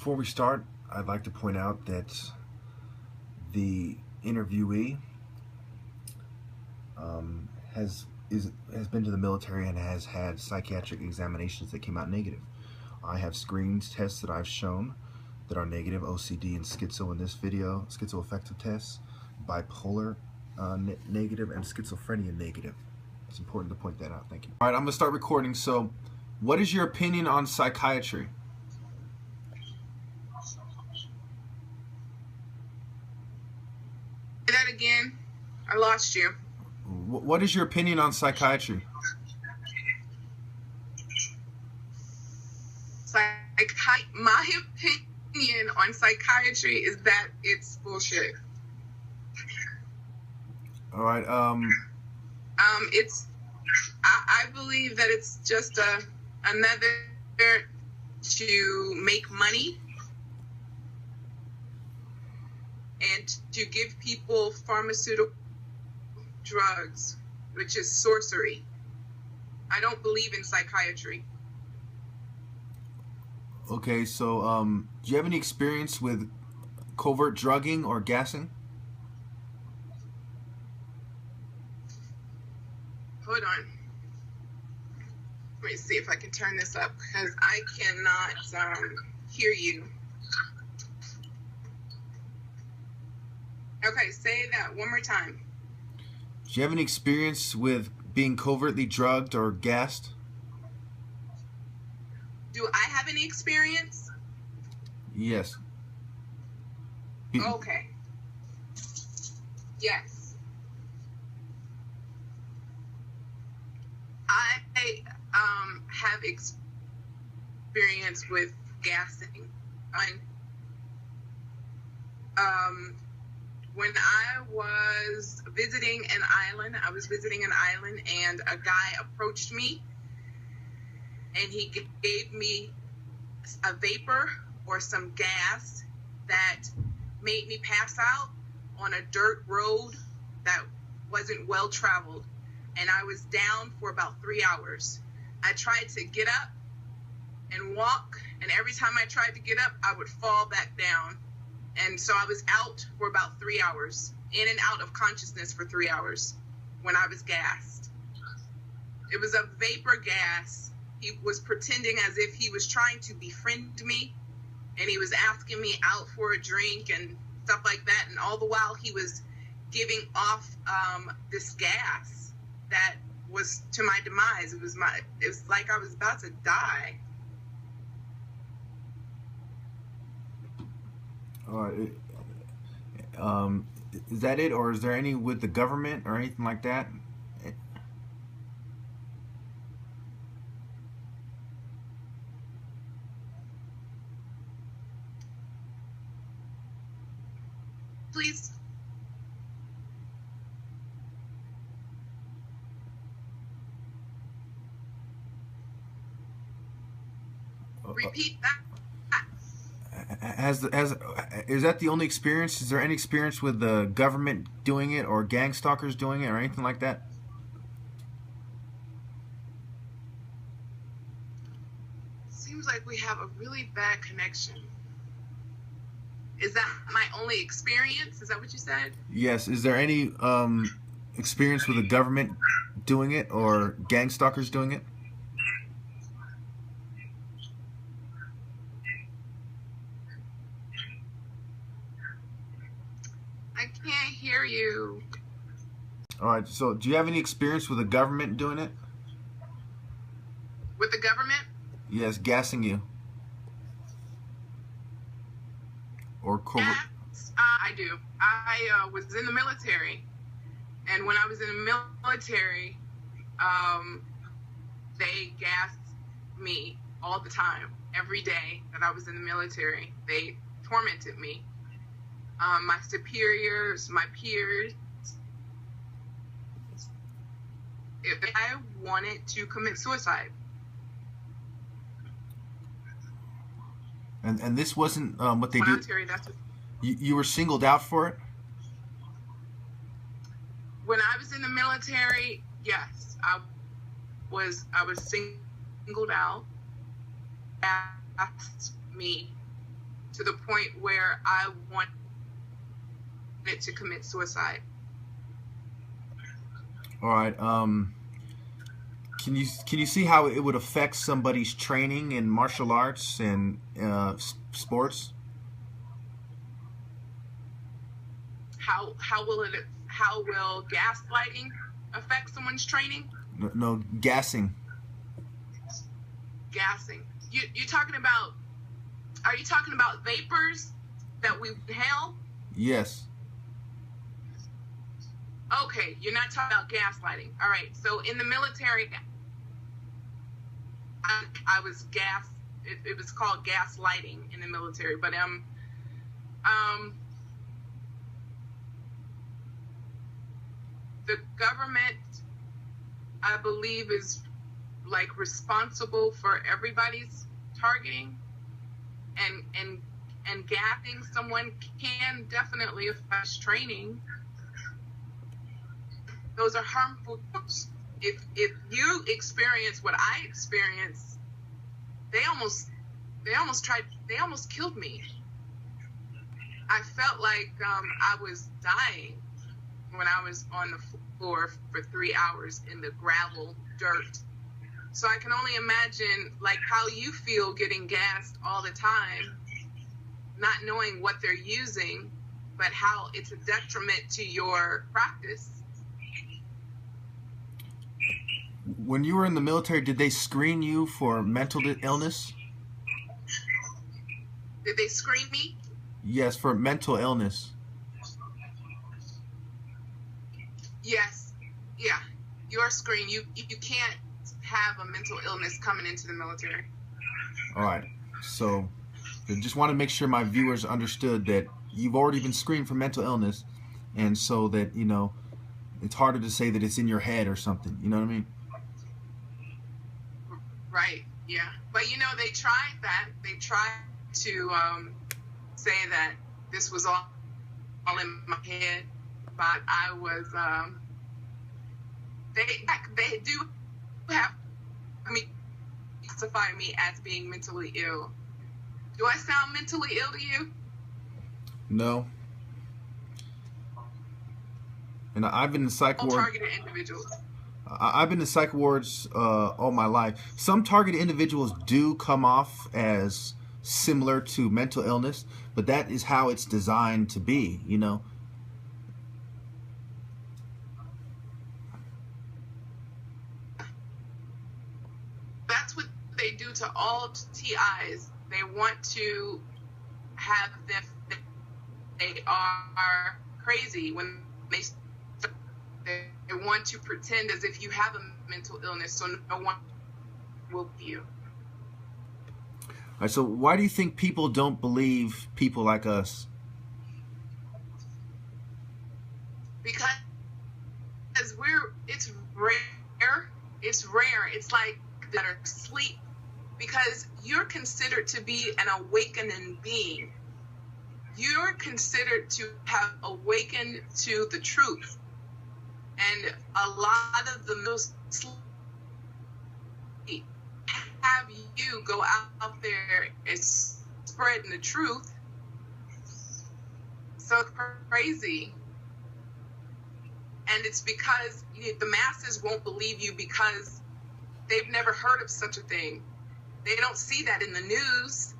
Before we start, I'd like to point out that the interviewee has been to the military and has had psychiatric examinations that came out negative. I have screened tests that I've shown that are negative, OCD and schizo in this video, schizoaffective tests, bipolar negative, and schizophrenia negative. It's important to point that out. Thank you. All right, I'm going to start recording. So, what is your opinion on psychiatry? Say that again. I lost you. What is your opinion on psychiatry? My opinion on psychiatry is that it's bullshit. All right. I believe that it's just another to make money and to give people pharmaceutical drugs, which is sorcery. I don't believe in psychiatry. Okay, so do you have any experience with covert drugging or gassing? Hold on. Let me see if I can turn this up because I cannot hear you. Okay, say that one more time. Do you have any experience with being covertly drugged or gassed? Do I have any experience? Yes. Okay. Yes. I have experience with gassing. When I was visiting an island, and a guy approached me and he gave me a vapor or some gas that made me pass out on a dirt road that wasn't well traveled. And I was down for about 3 hours. I tried to get up and walk, and every time I tried to get up, I would fall back down. And so I was out for about 3 hours, in and out of consciousness for 3 hours when I was gassed. It was a vapor gas. He was pretending as if he was trying to befriend me, and he was asking me out for a drink and stuff like that. And all the while he was giving off this gas that was to my demise. It was like I was about to die. All right. Is that it, or is there any with the government or anything like that? Please. Repeat that. Is that the only experience? Is there any experience with the government doing it, or gang stalkers doing it, or anything like that? Seems like we have a really bad connection. Is that my only experience? Is that what you said? Yes. Is there any experience with the government doing it, or gang stalkers doing it? I can't hear you. All right. So, do you have any experience with the government doing it? With the government? Yes, gassing you. Or covert? Yes, I do. I was in the military, and when I was in the military, they gassed me all the time. Every day that I was in the military, they tormented me. My superiors, my peers. If I wanted to commit suicide. And this wasn't what they did. That's what, you were singled out for it? When I was in the military, yes, I was singled out. Asked me to the point where I wanted to commit suicide. All right. Can you see how it would affect somebody's training in martial arts and sports? How will gaslighting affect someone's training? No, gassing. Gassing. You're talking about? Are you talking about vapors that we inhale? Yes. Okay, you're not talking about gaslighting. All right. So in the military, I was it was called gaslighting in the military, but the government, I believe, is like responsible for everybody's targeting, and gassing someone can definitely affect training. Those are harmful. If you experience what I experienced, they almost killed me. I felt like I was dying when I was on the floor for 3 hours in the gravel dirt. So I can only imagine like how you feel getting gassed all the time, not knowing what they're using, but how it's a detriment to your practice. When you were in the military, did they screen you for mental illness? Did they screen me? Yes, for mental illness. Yes. Yeah. You're screened. You can't have a mental illness coming into the military. All right. So I just want to make sure my viewers understood that you've already been screened for mental illness, and so that, you know, it's harder to say that it's in your head or something. You know what I mean? Right. Yeah. But, you know, they tried that. They tried to say that this was all in my head, but I was, they do have classify me as being mentally ill. Do I sound mentally ill to you? No. And I've been in psych ward. Targeted individuals. I've been in psych wards all my life. Some targeted individuals do come off as similar to mental illness, but that is how it's designed to be, you know. That's what they do to all TIs. They want to have them, they are crazy when they want to pretend as if you have a mental illness, so no one will be you. All right, so why do you think people don't believe people like us? Because it's rare. It's rare. It's like that are asleep, because you're considered to be an awakening being. You're considered to have awakened to the truth. And a lot of the most have you go out there and spreading the truth. So crazy. And it's because the masses won't believe you because they've never heard of such a thing. They don't see that in the news.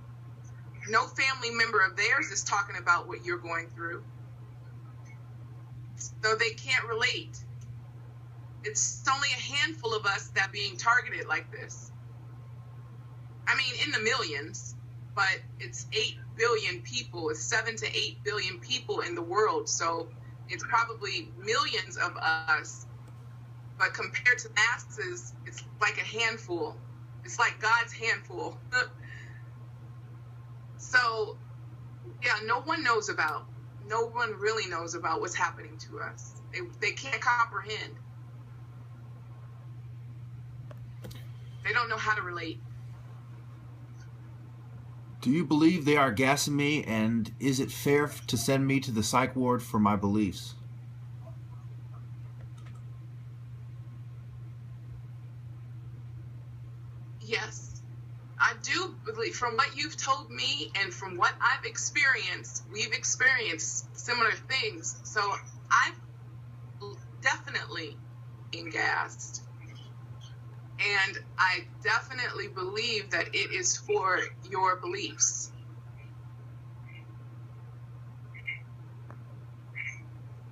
No family member of theirs is talking about what you're going through. So they can't relate. It's only a handful of us that are being targeted like this. I mean, in the millions, but it's 8 billion people. It's 7 to 8 billion people in the world. So it's probably millions of us. But compared to masses, it's like a handful. It's like God's handful. So, yeah, no one really knows about what's happening to us. They can't comprehend. They don't know how to relate. Do you believe they are gassing me, and is it fair to send me to the psych ward for my beliefs? Yes, I do believe. definitely, from what you've told me and from what I've experienced, we've experienced similar things. So I've definitely been gassed. And I definitely believe that it is for your beliefs.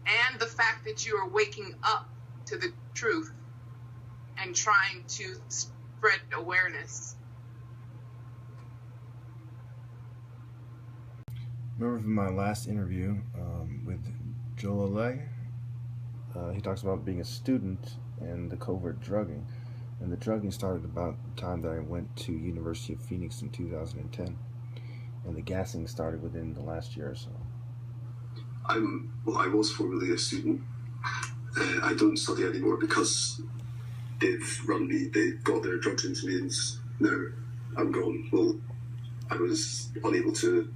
And the fact that you are waking up to the truth and trying to spread awareness. Remember from my last interview with Joel Lay, he talks about being a student and the covert drugging. And the drugging started about the time that I went to University of Phoenix in 2010. And the gassing started within the last year or so. I was formerly a student. I don't study anymore because they've run me, they got their drugs into me, and now I'm gone. Well, I was unable to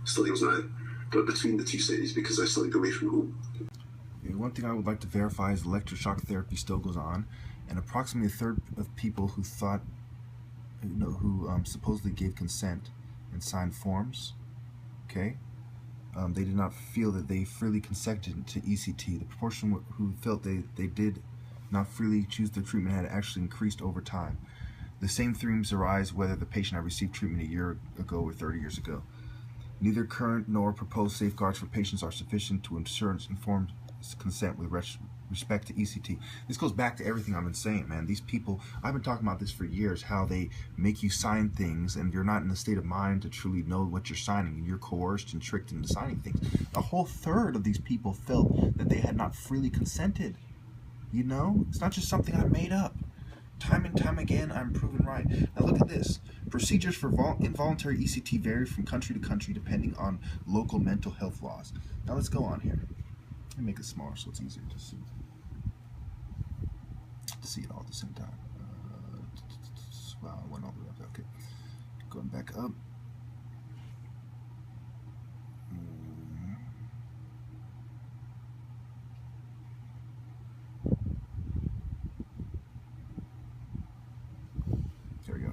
study now, but between the two cities because I studied away from home. One thing I would like to verify is electroshock therapy still goes on, and approximately a third of people who thought, who supposedly gave consent and signed forms, okay, they did not feel that they freely consented to ECT. The proportion who felt they did not freely choose the treatment had actually increased over time. The same themes arise whether the patient had received treatment a year ago or 30 years ago. Neither current nor proposed safeguards for patients are sufficient to ensure informed consent with respect to ECT. This goes back to everything I've been saying, man. These people, I've been talking about this for years, how they make you sign things and you're not in the state of mind to truly know what you're signing, and you're coerced and tricked into signing things. A whole third of these people felt that they had not freely consented. You know, it's not just something I made up. Time and time again, I'm proven right. Now look at this. Procedures for involuntary ECT vary from country to country depending on local mental health laws. Now let's go on here. Let me make it smaller so it's easier to see it all at the same time. Wow, I went all the way up. Okay, going back up. There we go.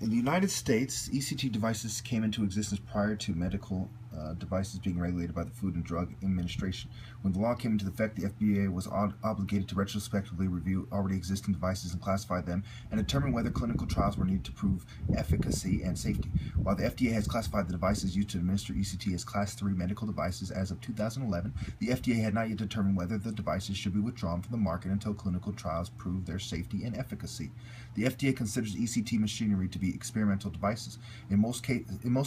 In the United States, ECT devices came into existence prior to medical devices being regulated by the Food and Drug Administration. When the law came into effect, the FDA was obligated to retrospectively review already existing devices and classify them and determine whether clinical trials were needed to prove efficacy and safety. While the FDA has classified the devices used to administer ECT as Class 3 medical devices as of 2011, the FDA had not yet determined whether the devices should be withdrawn from the market until clinical trials prove their safety and efficacy. The FDA considers ECT machinery to be experimental devices. In most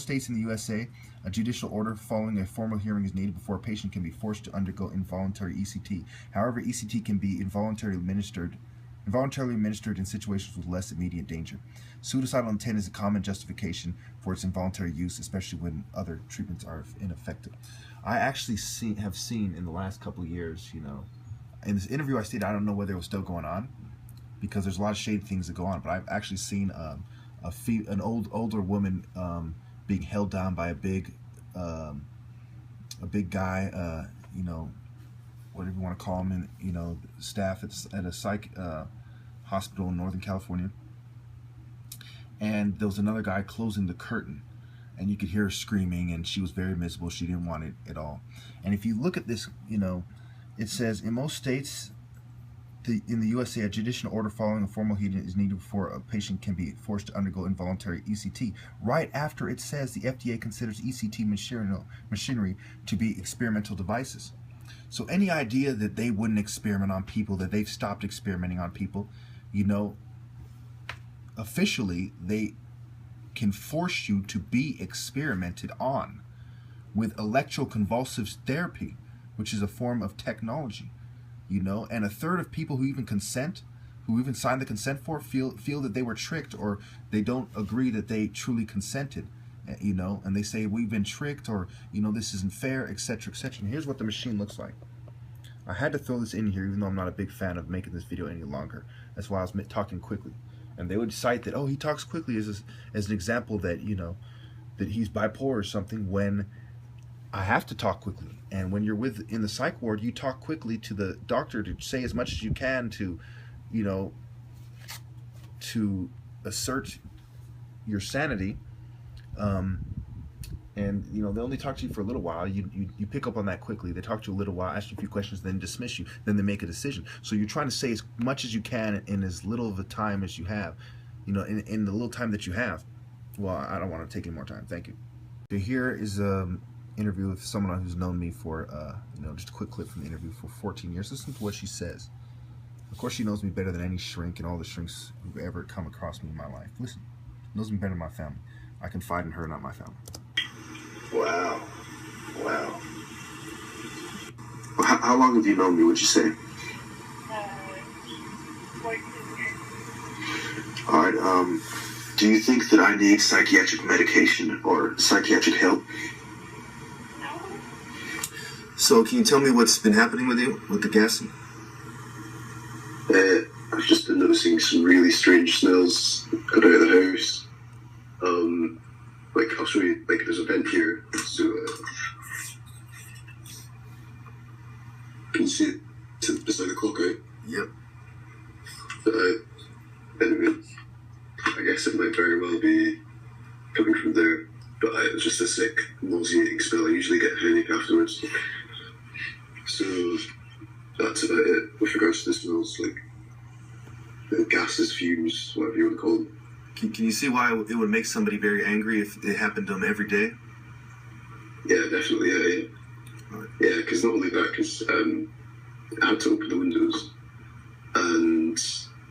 states in the USA, a judicial order following a formal hearing is needed before a patient can be forced to undergo involuntary ECT. However, ECT can be involuntarily administered in situations with less immediate danger. Suicidal intent is a common justification for its involuntary use, especially when other treatments are ineffective. I actually have seen in the last couple of years, in this interview I stated I don't know whether it was still going on, because there's a lot of shady things that go on, but I've actually seen an older woman being held down by a big guy, whatever you want to call him, and staff at a psych hospital in Northern California. And there was another guy closing the curtain, and you could hear her screaming, and she was very miserable. She didn't want it at all. And if you look at this, it says in most states in the USA, a judicial order following a formal hearing is needed before a patient can be forced to undergo involuntary ECT. Right after it says the FDA considers ECT machinery to be experimental devices. So any idea that they wouldn't experiment on people, that they've stopped experimenting on people, officially they can force you to be experimented on with electroconvulsive therapy, which is a form of technology. And a third of people who even sign the consent form feel that they were tricked, or they don't agree that they truly consented, and they say we've been tricked, or this isn't fair, etc., etc. And here's what the machine looks like. I had to throw this in here, even though I'm not a big fan of making this video any longer. That's why I was talking quickly. And they would cite that, oh, he talks quickly as an example that that he's bipolar or something, when I have to talk quickly. And when you're in the psych ward, you talk quickly to the doctor to say as much as you can to assert your sanity. And you know, they only talk to you for a little while. You pick up on that quickly. They talk to you a little while, ask you a few questions, then dismiss you. Then they make a decision. So you're trying to say as much as you can in as little of a time as you have. You know, in the little time that you have. Well, I don't want to take any more time. Thank you. So here is an interview with someone who's known me for, you know, just a quick clip from the interview for 14 years. Listen to what she says. Of course, she knows me better than any shrink and all the shrinks who've ever come across me in my life. Listen, knows me better than my family. I confide in her, not my family. Wow. Wow. How long have you known me, would you say? 14 years. Alright, do you think that I need psychiatric medication or psychiatric help? No. So, can you tell me what's been happening with you, with the gassing? I've just been noticing some really strange smells coming out of the house. Like, I'll show you, like, there's a vent here, so, can you see it beside the clock, right? Yep. Anyway, I guess it might very well be coming from there, but it was just a sick, nauseating smell. I usually get a headache afterwards. So, that's about it with regards to the smells, like, the gases, fumes, whatever you want to call them. Can you see why it would make somebody very angry if it happened to them every day? Yeah, definitely, yeah. Right. Yeah, because not only that, because I had to open the windows, and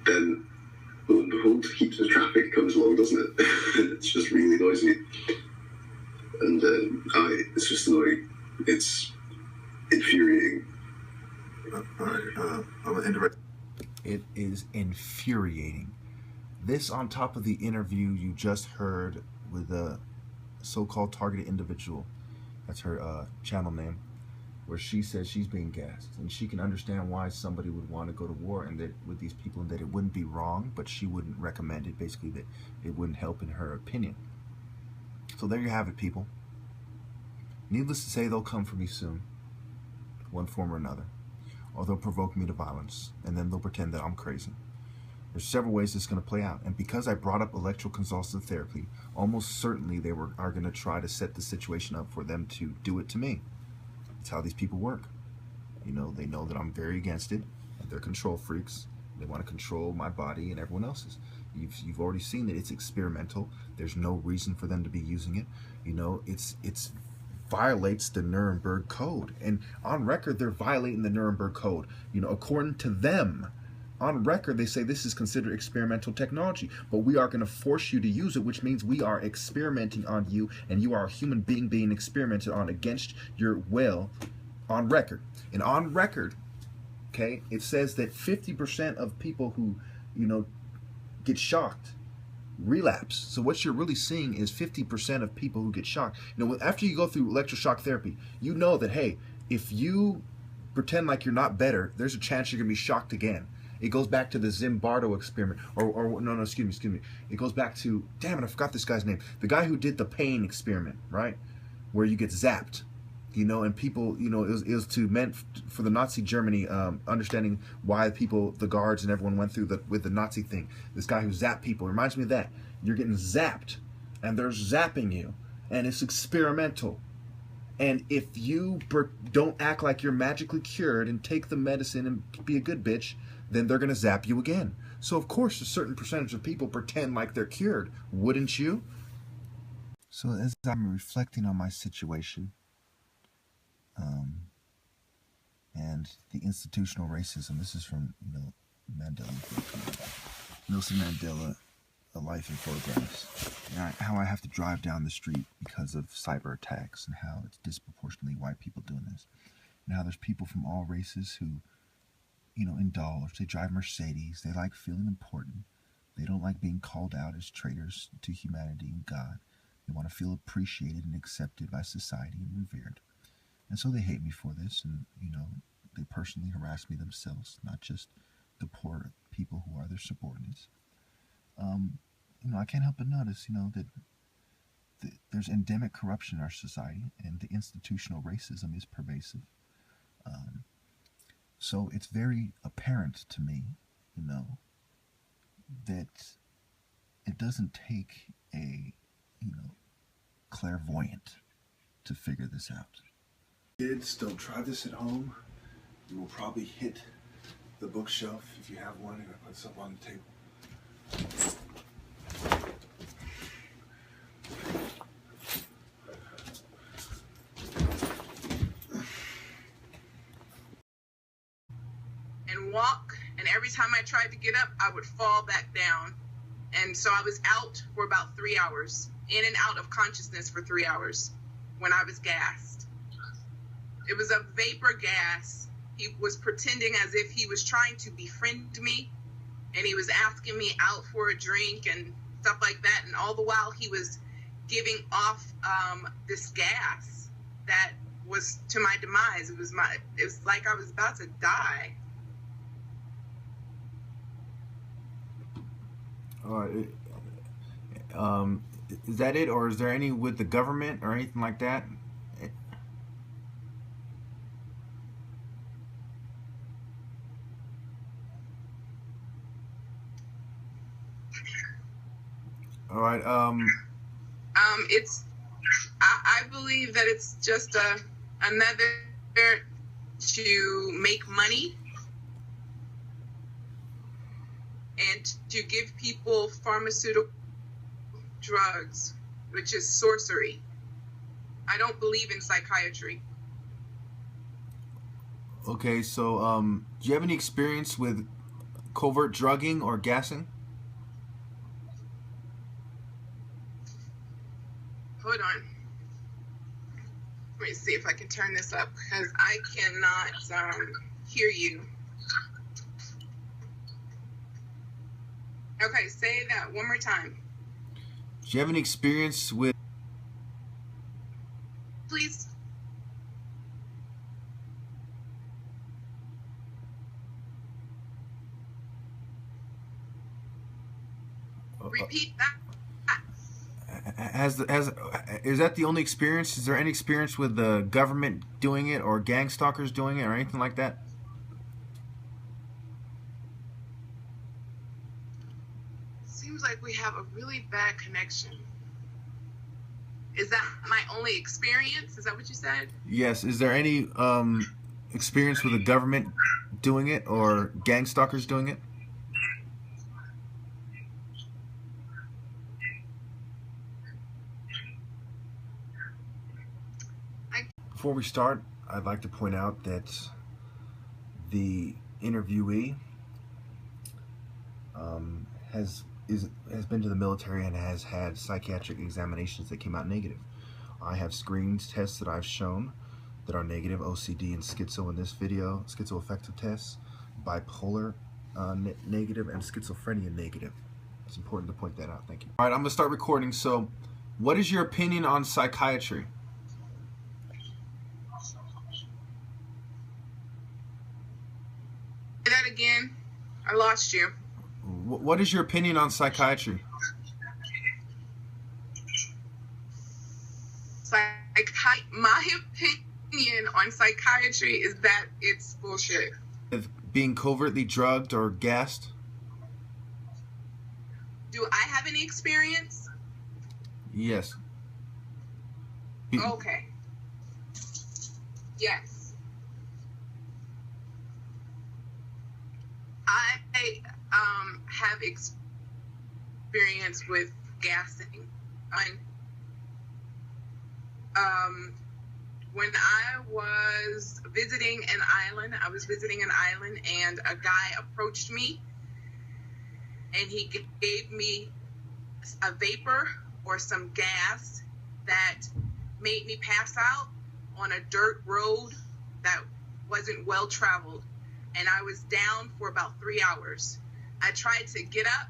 then, lo and behold, heaps of traffic comes along, doesn't it? It's just really noisy. And it's just annoying. It's infuriating. I'm going to end it right. It is infuriating. This on top of the interview you just heard with a so-called targeted individual. That's her channel name, where she says she's being gassed, and she can understand why somebody would want to go to war and that with these people, and that it wouldn't be wrong, but she wouldn't recommend it. Basically, that it wouldn't help in her opinion. So there you have it, people. Needless to say, they'll come for me soon, one form or another, or they'll provoke me to violence, and then they'll pretend that I'm crazy. There's several ways this is going to play out, and because I brought up electroconvulsive therapy, almost certainly they are going to try to set the situation up for them to do it to me. That's how these people work. You know, they know that I'm very against it, and they're control freaks. They want to control my body and everyone else's. You've already seen that it's experimental. There's no reason for them to be using it. You know, it's violates the Nuremberg Code, and on record they're violating the Nuremberg Code. You know, according to them. On record, they say this is considered experimental technology, but we are going to force you to use it, which means we are experimenting on you, and you are a human being being experimented on against your will, on record. And on record, okay, it says that 50% of people who, you know, get shocked relapse. So what you're really seeing is 50% of people who get shocked. You know, after you go through electroshock therapy, you know that, hey, if you pretend like you're not better, there's a chance you're going to be shocked again. It goes back to the Zimbardo experiment, or no, excuse me. It goes back to, damn it, I forgot this guy's name. The guy who did the pain experiment, right? Where you get zapped, you know, and people, you know, it was meant for the Nazi Germany, understanding why people, the guards and everyone went through with the Nazi thing. This guy who zapped people, it reminds me of that. You're getting zapped, and they're zapping you, and it's experimental. And if you don't act like you're magically cured and take the medicine and be a good bitch, then they're going to zap you again. So of course a certain percentage of people pretend like they're cured. Wouldn't you? So as I'm reflecting on my situation and the institutional racism, this is from, you know, Nelson Mandela, A Life in Photographs, and how I have to drive down the street because of cyber attacks, and how it's disproportionately white people doing this, and how there's people from all races who, you know, indulge. They drive Mercedes. They like feeling important. They don't like being called out as traitors to humanity and God. They want to feel appreciated and accepted by society and revered. And so they hate me for this, and, you know, they personally harass me themselves, not just the poor people who are their subordinates. You know, I can't help but notice, you know, that there's endemic corruption in our society, and the institutional racism is pervasive. So it's very apparent to me, you know, that it doesn't take a, clairvoyant to figure this out. Kids, don't try this at home. You will probably hit the bookshelf if you have one. I'm gonna put something on the table. And walk, and every time I tried to get up, I would fall back down. And so I was out for about 3 hours, in and out of consciousness for 3 hours when I was gassed. It was a vapor gas. He was pretending as if he was trying to befriend me, and he was asking me out for a drink and stuff like that. And all the while he was giving off this gas that was to my demise. It was like I was about to die. Is that it, or is there any with the government or anything like that? All right. I believe that it's just another to make money and to give people pharmaceutical drugs, which is sorcery. I don't believe in psychiatry. Okay, so do you have any experience with covert drugging or gassing? Hold on. Let me see if I can turn this up, because I cannot hear you. Okay, say that one more time. Do you have any experience with... Please. Repeat that. Is that the only experience? Is there any experience with the government doing it, or gang stalkers doing it, or anything like that? Seems like we have a really bad connection. Is that my only experience? Is that what you said? Yes. Is there any experience with the government doing it, or gang stalkers doing it? Before we start, I'd like to point out that the interviewee has been to the military and has had psychiatric examinations that came out negative. I have screened tests that I've shown that are negative, OCD and schizo in this video, schizoaffective tests, bipolar negative, and schizophrenia negative. It's important to point that out. Thank you. All right, I'm going to start recording. So, what is your opinion on psychiatry? Say that again. I lost you. What is your opinion on psychiatry? My opinion on psychiatry is that it's bullshit. Being covertly drugged or gassed? Do I have any experience? Yes. Okay. Yes. I have experience with gassing. When I was visiting an island, and a guy approached me, and he gave me a vapor or some gas that made me pass out on a dirt road that wasn't well traveled, and I was down for about 3 hours. I tried to get up,